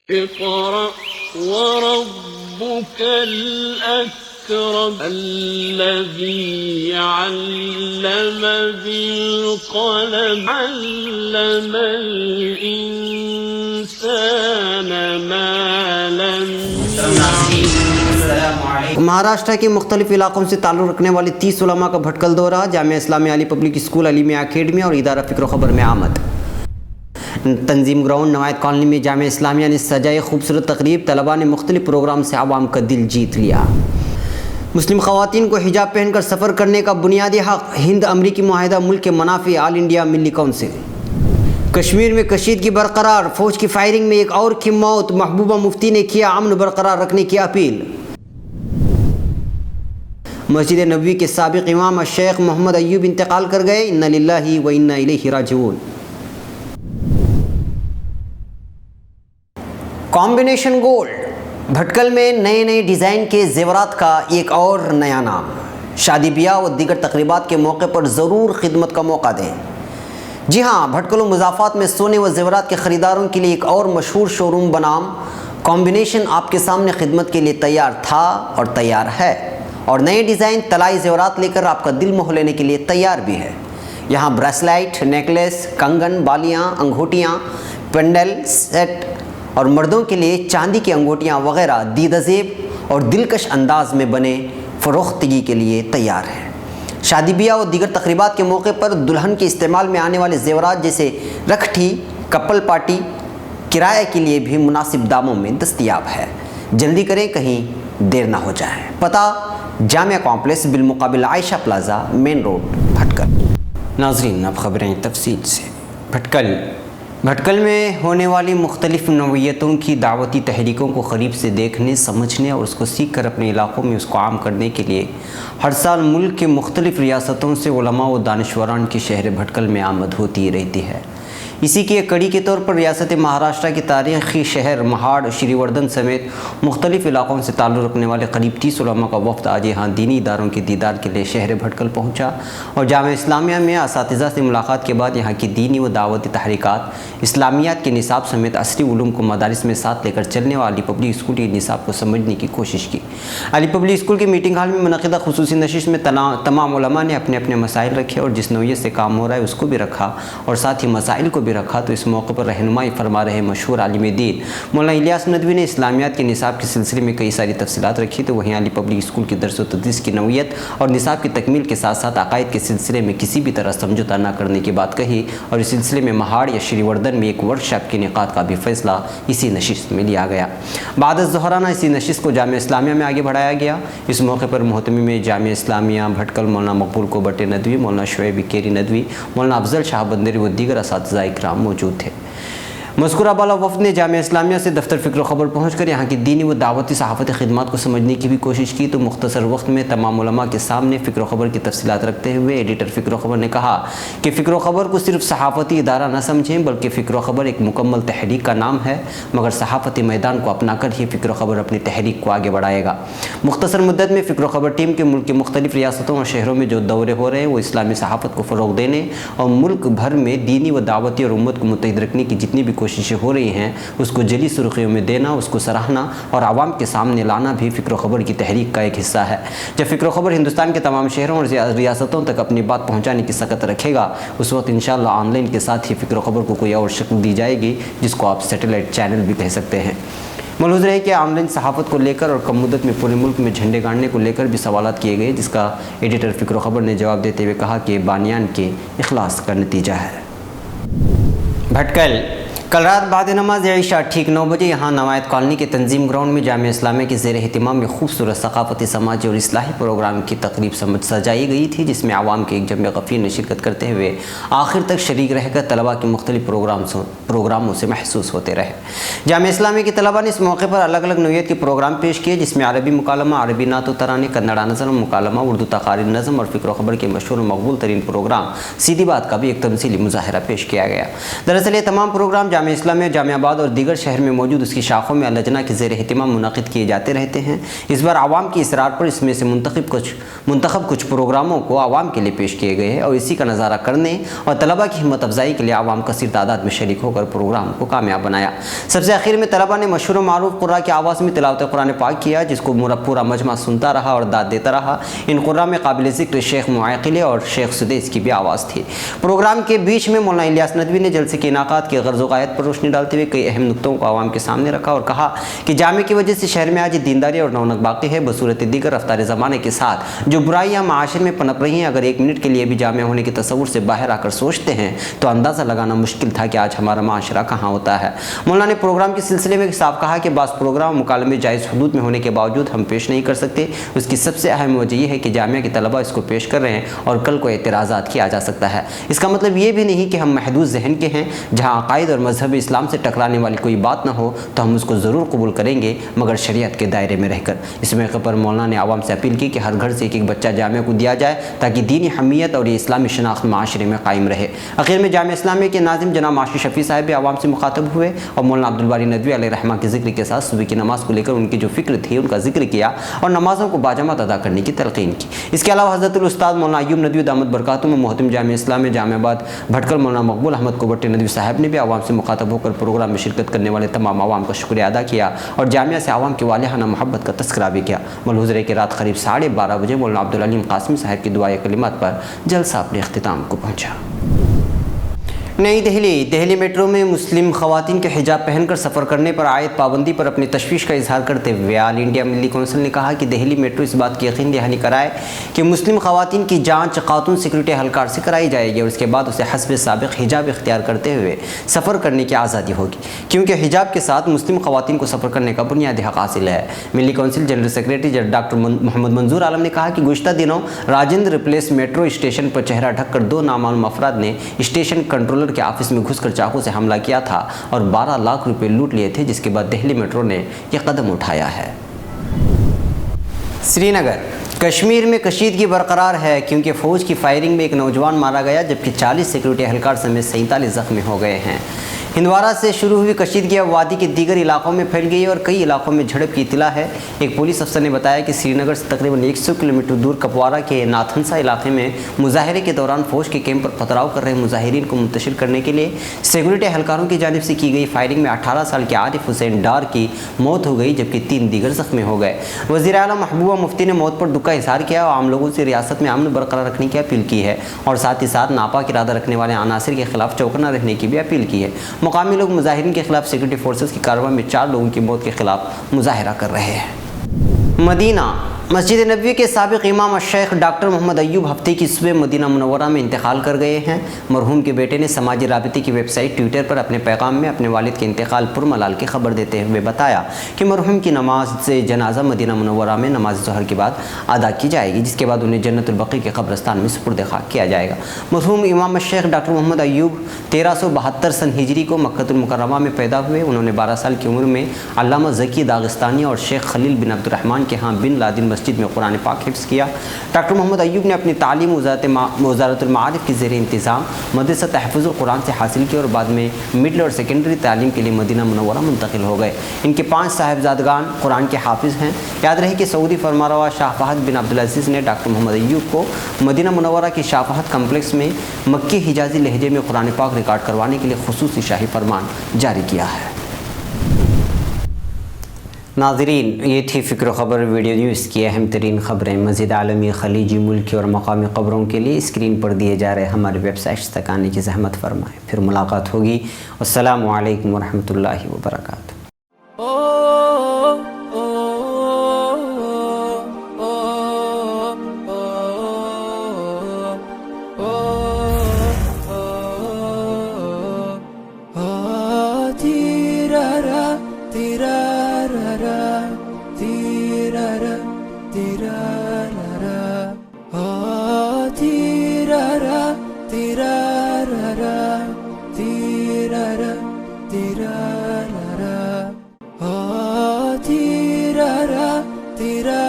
اقرأ وربك الأكرم الذي علم بالقلم علم الإنسان ما لم يعلم. مہاراشٹر کے مختلف علاقوں سے تعلق رکھنے والے 30 علماء کا بھٹکل دورہ. جامعہ اسلامیہ علی public school, Ali Miyan academy اور ادارہ فکر و خبر میں آمد. تنظیم گراؤنڈ، نوایت کالونی میں جامعہ اسلامیہ نے سجائے خوبصورت تقریب. طلباء نے مختلف پروگرام سے عوام کا دل جیت لیا. مسلم خواتین کو حجاب پہن کر سفر کرنے کا بنیادی حق. ہند امریکی معاہدہ ملک کے منافع. آل انڈیا ملی کونسل. کشمیر میں کشیدگی برقرار، فوج کی فائرنگ میں ایک اور کی موت. محبوبہ مفتی نے کیا امن برقرار رکھنے کی اپیل. مسجد نبوی کے سابق امام الشیخ محمد ایوب انتقال کر گئے. انا للہ و انا الیہ راجعون. Combination gold. بھٹکل میں نئے نئے ڈیزائن کے زیورات کا ایک اور نیا نام. شادی بیاہ و دیگر تقریبات کے موقع پر ضرور خدمت کا موقع دیں. جی ہاں، بھٹکل و مضافات میں سونے و زیورات کے خریداروں کے لیے ایک اور مشہور شو روم بنام کمبینیشن آپ کے سامنے خدمت کے لیے تیار تھا اور تیار ہے، اور نئے ڈیزائن طلائی زیورات لے کر آپ کا دل موہ لینے کے لیے تیار بھی ہے. یہاں بریسلائٹ، نیکلیس، کنگن، بالیاں، انگوٹھیاں، پینڈل سیٹ اور مردوں کے لیے چاندی کی انگوٹھیاں وغیرہ دیدہ زیب اور دلکش انداز میں بنے فروختگی کے لیے تیار ہیں. شادی بیاہ اور دیگر تقریبات کے موقع پر دلہن کے استعمال میں آنے والے زیورات جیسے رکھٹی، کپل پارٹی کرایہ کے لیے بھی مناسب داموں میں دستیاب ہے. جلدی کریں، کہیں دیر نہ ہو جائے. پتہ: جامعہ کمپلیکس بالمقابل عائشہ پلازا، مین روڈ، بھٹکل. ناظرین، اب خبریں تفصیل سے. بھٹکل میں ہونے والی مختلف نوعیتوں کی دعوتی تحریکوں کو قریب سے دیکھنے، سمجھنے اور اس کو سیکھ کر اپنے علاقوں میں اس کو عام کرنے کے لیے ہر سال ملک کے مختلف ریاستوں سے علماء و دانشوران کی شہر بھٹکل میں آمد ہوتی رہتی ہے. اسی کی ایک کڑی کے طور پر ریاست مہاراشٹر کے تاریخی شہر مہاڑ، شری وردھن سمیت مختلف علاقوں سے تعلق رکھنے والے قریب 30 علماء کا وفد آج یہاں دینی اداروں کے دیدار کے لیے شہر بھٹکل پہنچا اور جامعہ اسلامیہ میں اساتذہ سے ملاقات کے بعد یہاں کی دینی و دعوتی تحریکات، اسلامیات کے نصاب سمیت عصری علوم کو مدارس میں ساتھ لے کر چلنے والی پبلک اسکول کے نصاب کو سمجھنے کی کوشش کی. علی پبلک اسکول کے میٹنگ ہال میں منعقدہ خصوصی نشست میں تمام علماء نے اپنے اپنے مسائل رکھے اور جس نوعیت سے کام ہو رہا ہے اس کو بھی رکھا اور ساتھ ہی مسائل کو بھی رکھا. تو اس موقع پر رہنمائی فرما رہے مشہور عالم دین مولانا الیاس ندوی نے اسلامیات کے نصاب کے سلسلے میں کئی ساری تفصیلات رکھی. تو وہیں علی پبلک اسکول کی درس و تدریس کی نوعیت اور نصاب کی تکمیل کے ساتھ ساتھ عقائد کے سلسلے میں کسی بھی طرح سمجھوتہ نہ کرنے کی بات کہی اور اس سلسلے میں مہاڑ یا شری وردھن میں ایک ورکشاپ کے انعقاد کا بھی فیصلہ اسی نشست میں لیا گیا. بعد از ظہرانہ اسی نشست کو جامعہ اسلامیہ میں آگے بڑھایا گیا. اس موقع پر محتمم جامعہ اسلامیہ بھٹکل مولانا مقبول کوبٹ ندوی، مولانا شعیب کیری ندوی، مولانا افضل شاہ بندری و دیگر اساتذہ اکرام موجود تھے. مذکورہ بالا وفد نے جامعہ اسلامیہ سے دفتر فکر و خبر پہنچ کر یہاں کی دینی و دعوتی صحافتی خدمات کو سمجھنے کی بھی کوشش کی. تو مختصر وقت میں تمام علماء کے سامنے فکر و خبر کی تفصیلات رکھتے ہوئے ایڈیٹر فکر و خبر نے کہا کہ فکر و خبر کو صرف صحافتی ادارہ نہ سمجھیں بلکہ فکر و خبر ایک مکمل تحریک کا نام ہے، مگر صحافتی میدان کو اپنا کر ہی فکر و خبر اپنی تحریک کو آگے بڑھائے گا. مختصر مدت میں فکر و خبر ٹیم کے ملک کے مختلف ریاستوں اور شہروں میں جو دورے ہو رہے ہیں وہ اسلامی صحافت کو فروغ دینے اور ملک بھر میں دینی و دعوتی اور امت کو متحد رکھنے کی جتنی بھی کوششیں ہو رہی ہیں اس کو جلی سرخیوں میں دینا، اس کو سراہنا اور عوام کے سامنے لانا بھی فکر و خبر کی تحریک کا ایک حصہ ہے. جب فکر و خبر ہندوستان کے تمام شہروں اور ریاستوں تک اپنی بات پہنچانے کی سکت رکھے گا اس وقت انشاءاللہ آن لائن کے ساتھ ہی فکر و خبر کو کوئی اور شکل دی جائے گی جس کو آپ سیٹلائٹ چینل بھی کہہ سکتے ہیں. ملحوظ رہے کہ آن لائن صحافت کو لے کر اور کم مدت میں پورے ملک میں جھنڈے گاڑنے کو لے کر بھی سوالات کیے گئے، جس کا ایڈیٹر فکر و خبر نے جواب دیتے ہوئے کہا کہ بانیان کے اخلاص کا نتیجہ ہے. بھٹکل. کل رات بعد نماز عشاء ٹھیک 9 بجے یہاں نوایت کالونی کے تنظیم گراؤنڈ میں جامعہ اسلامیہ کے زیر اہتمام میں خوبصورت ثقافتی، سماجی اور اصلاحی پروگرام کی تقریب سجائی گئی تھی، جس میں عوام کے ایک جمع غفیر نے شرکت کرتے ہوئے آخر تک شریک رہ کر طلباء کے مختلف پروگراموں سے محسوس ہوتے رہے. جامعہ اسلامیہ کے طلباء نے اس موقع پر الگ الگ نوعیت کے پروگرام پیش کیے، جس میں عربی مکالمہ، عربی نعت و ترانے، کنڑا نظم مکالمہ، اردو تقاریر نظم اور فکر و خبر کے مشہور و مقبول ترین پروگرام سیدھی بات کا بھی ایک تمثیلی مظاہرہ پیش کیا گیا. دراصل یہ تمام پروگرام जामिया इस्लामिया जामियाबाद और दीगर शहर में मौजूद उसकी शाखों में लजना के ज़ेर एहतिमाम मुनक़िद किए जाते रहते हैं। इस बार आवाम की इसरार पर इसमें से मुंतखब कुछ प्रोग्रामों को आवाम के लिए पेश किए गए हैं और इसी का नज़ारा करने और तलबा की हिम्मत अफजाई के लिए आवाम कसीर तादाद में शरीक होकर प्रोग्राम को कामयाब बनाया। सबसे आखिर में तलबा ने मशहूर मारूफ क़ुर्रा की आवाज़ में तिलावत कुरान पाक किया, जिसको पूरा मजमा सुनता रहा और दाद देता रहा। इन क़ुर्रा में काबिल ज़िक्र शेख मुआक़िल और शेख सुदैस की भी आवाज़ थी। प्रोग्राम के बीच में मौलाना इलियास नदवी ने जलसे के इनाकात के गर्ज़ व गायत पर रोशनी डालते हुए कई अहम नुक्तों को आवाम के सामने रखा और कहा कि जामे की वजह से शहर में आज दीनदारी और रौनक बाकी है। बसूरत दीगर रफ्तार ज़माने के साथ जो बुराइयाँ माशरे में पनप रही हैं, अगर एक मिनट के लिए भी जामे होने के तस्वुर से बाहर आकर सोचते हैं तो अंदाज़ा लगाना मुश्किल था कि आज हमारा माशरा कहाँ होता है। मौलाना ने प्रोग्राम के सिलसिले में साफ कहा कि बास प्रोग्राम मुकालमे जायज़ हदूद में होने के बावजूद हम पेश नहीं कर सकते। उसकी सबसे अहम वजह यह है कि जामिया के तलबा इसको पेश कर रहे हैं और कल को एतराज़ात किया जा सकता है। इसका मतलब ये भी नहीं कि हम महदूद जहन के हैं। जहाँ अक़ाइद और मजहब इस्लाम से टकराने वाली कोई बात ना हो तो हम उसको ज़रूर कबूल करेंगे, मगर शरीयत के दायरे में रहकर। इस मौके पर मौलाना ने आवाम से अपील की कि हर घर से एक बच्चा जामिया को दिया जाए ताकि दीनी हमीयत और इस्लामी शनाख्त माशरे में कायम रहे। आखिर में जामिया इस्लामिया के नाज़िम जनाब माशी शफ़ी साहब भी आवाम से मुखातब हुए और मौलाना अब्दुल बारी नदवी अलैहि रहमा के ज़िक्र के साथ सुबह की नमाज़ को लेकर उनकी जो फ़िक्र थी उनका ज़िक्र किया और नमाज़ों को बाजमात अदा करने की तलक़ीन की। इसके अलावा हज़रतुल उस्ताद मौलाना अय्यूब नदवी दामद बरकातुहू मोहतम जामिया इस्लामिया जामियाबाद भटकल मौलाना मकबूल अहमद कोबट्टी नदवी साहब ने भी आवाम से मुखातब होकर प्रोग्राम में शिरकत करने वाले तमाम आवाम का शुक्रिया अदा किया और जामिया से आवाम की वालिहाना मोहब्बत का तस्करा भी किया। मलहूज़ की रात करीब 12:30 बजे मौलाना अब्दुल अलीम कासिमी साहब की दुआए कलिमात पर जलसा अपने इख्तिताम को पहुँचा। नई दिल्ली मेट्रो में मुस्लिम ख़वातीन के हिजाब पहनकर सफ़र करने पर आयद पाबंदी पर अपनी तशवीश का इजहार करते हुए ऑल इंडिया मिली कौंसिल ने कहा कि दिल्ली मेट्रो इस बात की यकीन दहानी कराए कि मुस्लिम ख़वातीन की जांच खातून सिक्योरिटी एहलकार से कराई जाएगी और उसके बाद उसे हस्ब साबिक़ हिजाब इख्तियार करते हुए सफ़र करने की आज़ादी होगी, क्योंकि हिजाब के साथ मुस्लिम ख़वातीन को सफ़र करने का बुनियादी हक़ हासिल है। Milli council general secretary doctor Mohammad Manzoor Alam ने कहा कि गुज़िश्ता दिनों राजेंद्र प्लेस मेट्रो स्टेशन पर चेहरा ढककर 2 नामालूम अफराद ने स्टेशन कंट्रोलर के ऑफिस में घुसकर चाकू से हमला किया था और 12 लाख रुपए लूट लिए थे, जिसके बाद दिल्ली मेट्रो ने यह कदम उठाया है। श्रीनगर कश्मीर में कशीदगी बरकरार है क्योंकि फ़ौज की फायरिंग में एक नौजवान मारा गया जबकि 40 सिक्योरिटी एहलकार समेत 47 ज़ख्मी हो गए हैं। हिंदवारा से शुरू हुई कशीदगी अब वादी के दीगर इलाकों में फैल गई और कई इलाकों में झड़प की इतला है। एक पुलिस अफसर ने बताया कि श्रीनगर से तकरीबन 100 किलोमीटर दूर कपवारा के नाथनसा इलाके में मुजाहरे के दौरान फ़ौज के कैंप पर पथराव कर रहे मुजाहिरीन को मुंतशिर करने के लिए सिक्योरिटी एहलकारों की जानिब से की गई फायरिंग में 18 साल के आरिफ हुसैन डार की मौत हो गई जबकि 3 दीगर ज़ख्मी हो गए। वज़ीर आला महबूबा मुफ्ती ने मौत पर दुख का इज़हार किया और आम लोगों से रियासत में अमन बरकरार रखने की अपील की है और साथ ही साथ नापाक इरादा रखने वाले अनासिर के खिलाफ चौकन्ना रहने की भी अपील की है। मुकामी लोग मुजाहिरीन के खिलाफ सिक्योरिटी फोर्सेस की कार्रवाई में 4 लोगों की मौत के खिलाफ मुजाहिरा कर रहे हैं। मदीना मस्जिद नबवी के साबिक़ इमाम शेख डॉक्टर मोहम्मद अय्यूब हफ्ते की सुबह मदीना मुनव्वरा में इंतकाल कर गए हैं। मरहूम के बेटे ने समाजी राबिते की वेबसाइट ट्विटर पर अपने पैगाम में अपने वालिद के इंतकाल पुरमलाल की खबर देते हुए बताया कि मरहूम की नमाज से जनाजा मदीना मुनव्वरा में नमाज ज़ोहर के बाद अदा की जाएगी, जिसके बाद उन्हें जन्नतुल बक़ी के कब्रस्तान में सुपुर्द खाक किया जाएगा। मरहूम इमाम शेख डॉक्टर मोहम्मद अय्यूब 1372 सन हिजरी को मक्कतुल मुकर्रमा में पैदा हुए। उन्होंने 12 साल की उम्र में अल्लामा ज़की दागिस्तानी और शेख खलील बिन अब्दुर्रहमान के यहाँ बिन लादिन मस्जिद में कुरान पाक हिफ्ज़ किया। डॉक्टर मोहम्मद अय्यूब ने अपनी तालीम वज़ारतुल मारिफ के ज़ेर इंतज़ाम मदरसा तहफ़्फ़ुज़ुल कुरान से हासिल की और बाद में मिडल और सेकेंडरी तालीम के लिए मदीना मुनव्वरा मुंतकिल हो गए। इनके 5 साहिबजादगान कुरान के हाफिज़ हैं। याद रहे कि सऊदी फरमारवा शाह फहद बिन अब्दुल अज़ीज़ ने डॉक्टर मोहम्मद अय्यूब को मदीना मुनव्वरा की शाह फहद कम्प्लेक्स में मक्की हिजाज़ी लहजे में कुरान पाक रिकॉर्ड करवाने के लिए खुसूसी शाही फरमान जारी किया है। नाज़रीन, ये थी फ़िक्र ख़बर वीडियो न्यूज़ की अहम तरीन ख़बरें। मज़ीद आलमी, ख़लीजी, मुल्की और मकामी ख़बरों के लिए स्क्रीन पर दिए जा रहे हमारे वेबसाइट्स तक आने की ज़हमत फ़रमाएँ। फिर मुलाकात होगी। अस्सलामु अलैकुम वरहमतुल्लाहि वबरकातुहू। तेरा